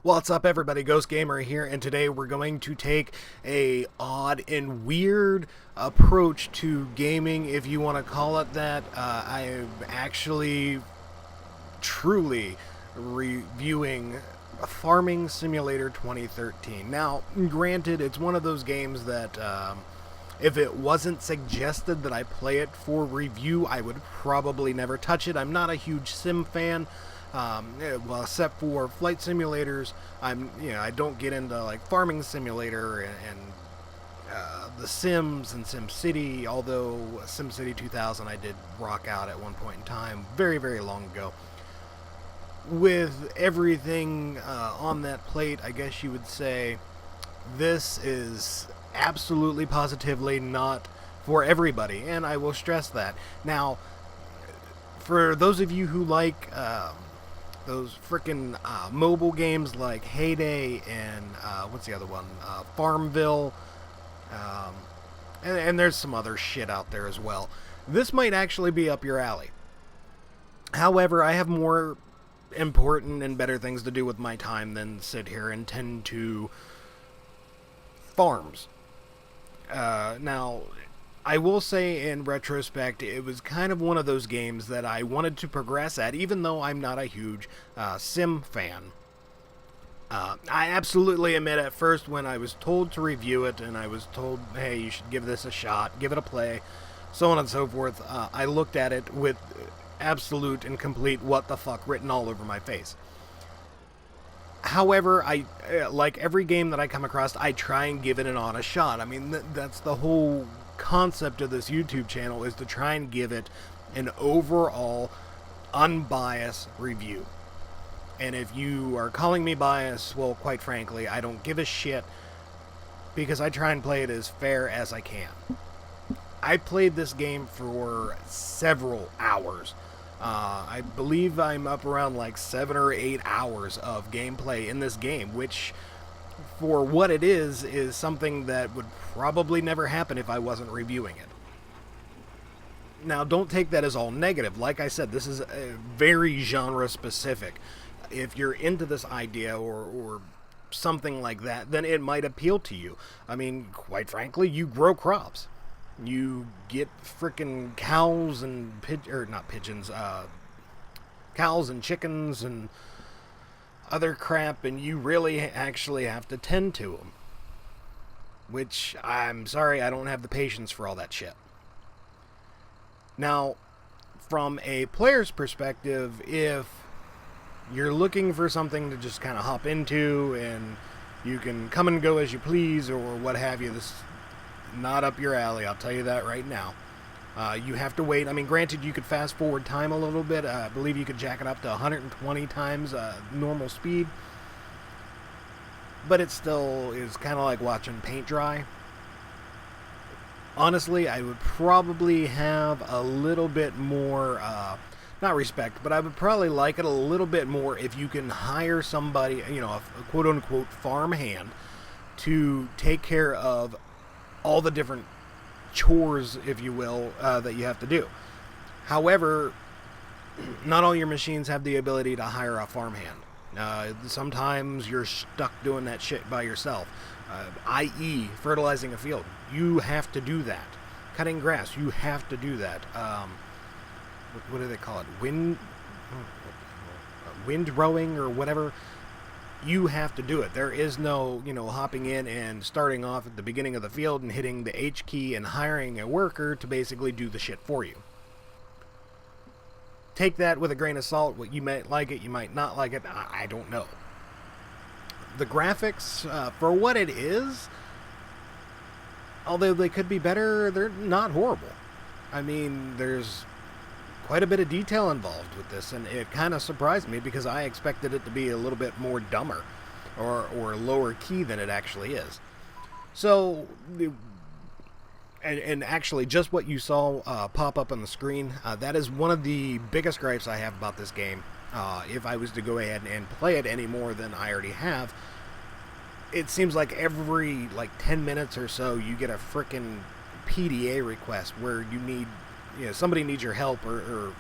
What's up, everybody? Ghost Gamer here, and today we're going to take a odd and weird approach to gaming, if you want to call it that. I am actually truly reviewing Farming Simulator 2013. Now, granted, it's one of those games that if it wasn't suggested that I play it for review, I would probably never touch it. I'm not a huge sim fan. Well, except for flight simulators, I don't get into like Farming Simulator and The Sims and SimCity. Although SimCity 2000, I did rock out at one point in time, very, very long ago. With everything on that plate, I guess you would say this is absolutely, positively not for everybody, and I will stress that. Now, for those of you who like those frickin' mobile games like Heyday and what's the other one? Farmville, and there's some other shit out there as well. This might actually be up your alley. However, I have more important and better things to do with my time than sit here and tend to farms. Now, I will say in retrospect, it was kind of one of those games that I wanted to progress at, even though I'm not a huge sim fan. I absolutely admit at first when I was told to review it and I was told, hey, you should give this a shot, give it a play, so on and so forth, I looked at it with absolute and complete what the fuck written all over my face. However, I like every game that I come across, I try and give it an honest shot. I mean, that's the whole concept of this YouTube channel, is to try and give it an overall unbiased review. And if you are calling me biased, well, quite frankly, I don't give a shit, because I try and play it as fair as I can. I played this game for several hours. I believe I'm up around like 7 or 8 hours of gameplay in this game, which, for what it is something that would probably never happen if I wasn't reviewing it. Now, don't take that as all negative. Like I said, this is very genre specific. If you're into this idea or something like that, then it might appeal to you. I mean, quite frankly, you grow crops. You get frickin' cows and cows and chickens and other crap, and you really actually have to tend to them. Which, I'm sorry, I don't have the patience for all that shit. Now, from a player's perspective, if you're looking for something to just kind of hop into and you can come and go as you please or what have you, this is not up your alley, I'll tell you that right now. You have to wait. I mean, granted, you could fast forward time a little bit. I believe you could jack it up to 120 times normal speed. But it still is kind of like watching paint dry. Honestly, I would probably have a little bit more, not respect, but I would probably like it a little bit more if you can hire somebody, a quote-unquote farm hand, to take care of all the different chores, if you will, that you have to do. However, not all your machines have the ability to hire a farmhand. Sometimes you're stuck doing that shit by yourself, i.e. fertilizing a field. You have to do that. Cutting grass, you have to do that. What do they call it? Wind rowing or whatever. You have to do it. There is no, hopping in and starting off at the beginning of the field and hitting the H key and hiring a worker to basically do the shit for you. Take that with a grain of salt. You might like it, you might not like it. I don't know. The graphics, for what it is, although they could be better, they're not horrible. I mean, there's quite a bit of detail involved with this, and it kind of surprised me because I expected it to be a little bit more dumber or lower key than it actually is. So, and actually just what you saw pop up on the screen, that is one of the biggest gripes I have about this game. If I was to go ahead and play it any more than I already have, it seems like every 10 minutes or so you get a frickin' PDA request where you need, somebody needs your help or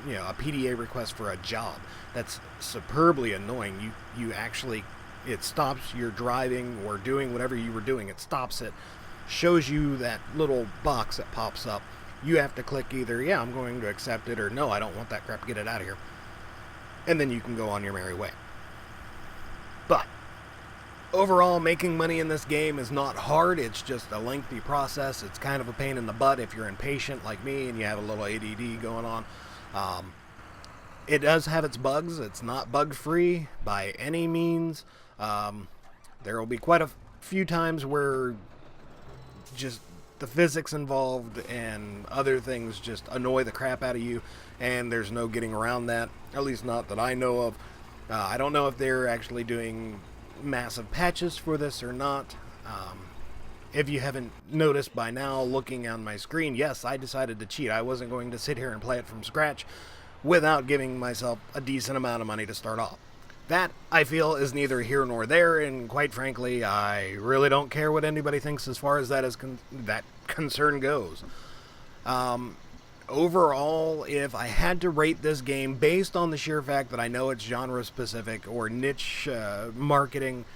a PDA request for a job. That's superbly annoying. You actually It stops your driving or doing whatever you were doing. It stops it, shows you that little box that pops up. You have to click either, yeah, I'm going to accept it, or no, I don't want that crap, get it out of here. And then you can go on your merry way. But overall, making money in this game is not hard. It's just a lengthy process. It's kind of a pain in the butt if you're impatient like me and you have a little ADD going on. It does have its bugs. It's not bug-free by any means. There will be quite a few times where just the physics involved and other things just annoy the crap out of you, and there's no getting around that, at least not that I know of. I don't know if they're actually doing massive patches for this or not. If you haven't noticed by now, looking on my screen, yes, I decided to cheat. I wasn't going to sit here and play it from scratch without giving myself a decent amount of money to start off. That, I feel, is neither here nor there, and quite frankly, I really don't care what anybody thinks as far as that concern goes. Overall, if I had to rate this game based on the sheer fact that I know it's genre-specific or niche marketing,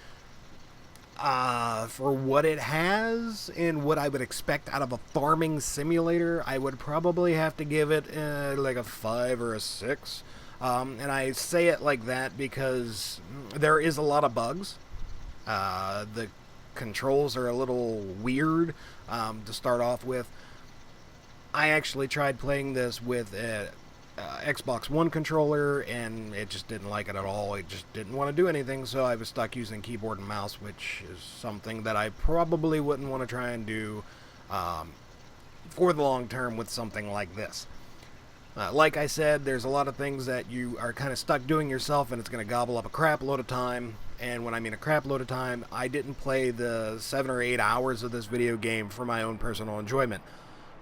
for what it has and what I would expect out of a farming simulator, I would probably have to give it like a 5 or a 6. And I say it like that because there is a lot of bugs. The controls are a little weird to start off with. I actually tried playing this with a Xbox One controller, and it just didn't like it at all. It just didn't want to do anything, so I was stuck using keyboard and mouse, which is something that I probably wouldn't want to try and do for the long term with something like this. Like I said, there's a lot of things that you are kind of stuck doing yourself, and it's going to gobble up a crap load of time. And when I mean a crap load of time, I didn't play the 7 or 8 hours of this video game for my own personal enjoyment.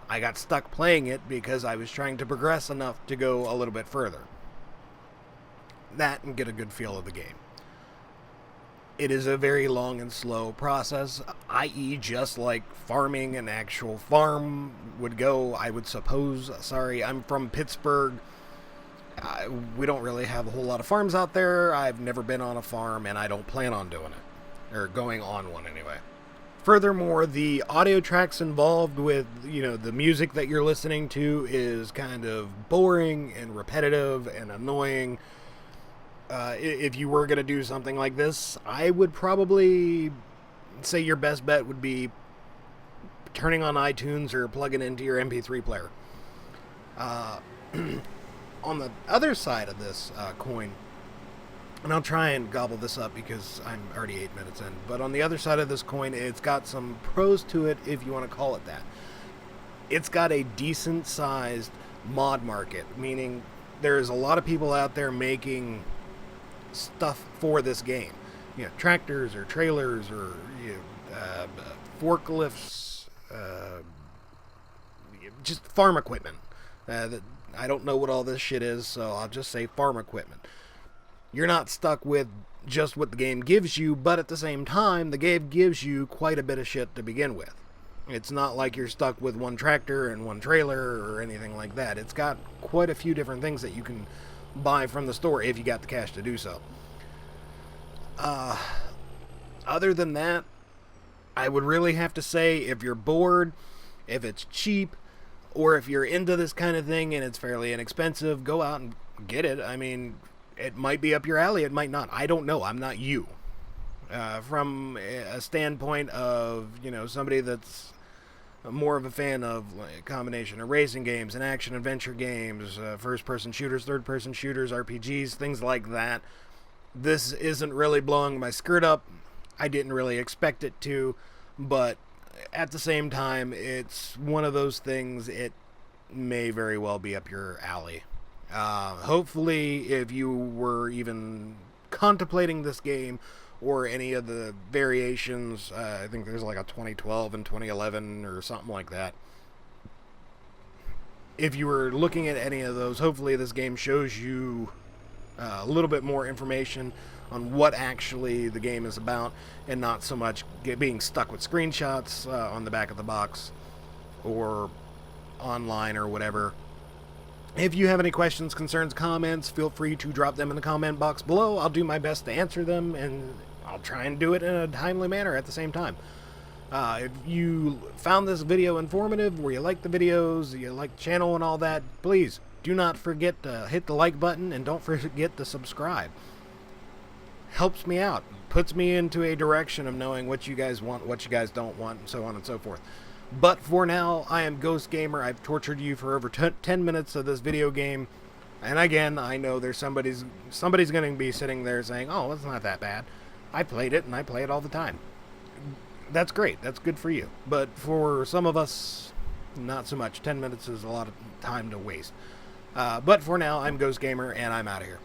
I got stuck playing it because I was trying to progress enough to go a little bit further. That and get a good feel of the game. It is a very long and slow process, i.e. just like farming an actual farm would go, I would suppose. Sorry, I'm from Pittsburgh. We don't really have a whole lot of farms out there. I've never been on a farm, and I don't plan on doing it. Or going on one, anyway. Furthermore, the audio tracks involved with, the music that you're listening to is kind of boring and repetitive and annoying. If you were going to do something like this, I would probably say your best bet would be turning on iTunes or plugging into your MP3 player. On the other side of this coin, and I'll try and gobble this up because I'm already 8 minutes in, but on the other side of this coin, it's got some pros to it, if you want to call it that. It's got a decent-sized mod market, meaning there's a lot of people out there making stuff for this game. Tractors or trailers or forklifts, just farm equipment. I don't know what all this shit is, so I'll just say farm equipment. You're not stuck with just what the game gives you, but at the same time, the game gives you quite a bit of shit to begin with. It's not like you're stuck with one tractor and one trailer or anything like that. It's got quite a few different things that you can buy from the store if you got the cash to do so. Other than that, I would really have to say if you're bored, if it's cheap, or if you're into this kind of thing and it's fairly inexpensive, go out and get it. I mean, it might be up your alley, it might not. I don't know. I'm not you. From a standpoint of, somebody that's more of a fan of a combination of racing games and action-adventure games, first-person shooters, third-person shooters, RPGs, things like that, this isn't really blowing my skirt up. I didn't really expect it to, but at the same time, it's one of those things, it may very well be up your alley. Hopefully, if you were even contemplating this game or any of the variations, I think there's like a 2012 and 2011 or something like that. If you were looking at any of those, hopefully this game shows you a little bit more information on what actually the game is about and not so much being stuck with screenshots on the back of the box or online or whatever. If you have any questions, concerns, comments, feel free to drop them in the comment box below. I'll do my best to answer them, and I'll try and do it in a timely manner at the same time. If you found this video informative, or you like the videos, you like the channel and all that, please do not forget to hit the like button and don't forget to subscribe. Helps me out, puts me into a direction of knowing what you guys want, what you guys don't want, and so on and so forth. But for now, I am Ghost Gamer. I've tortured you for over 10 minutes of this video game. And again, I know there's somebody's going to be sitting there saying, oh, it's not that bad. I played it, and I play it all the time. That's great. That's good for you. But for some of us, not so much. 10 minutes is a lot of time to waste. But for now, I'm Ghost Gamer, and I'm out of here.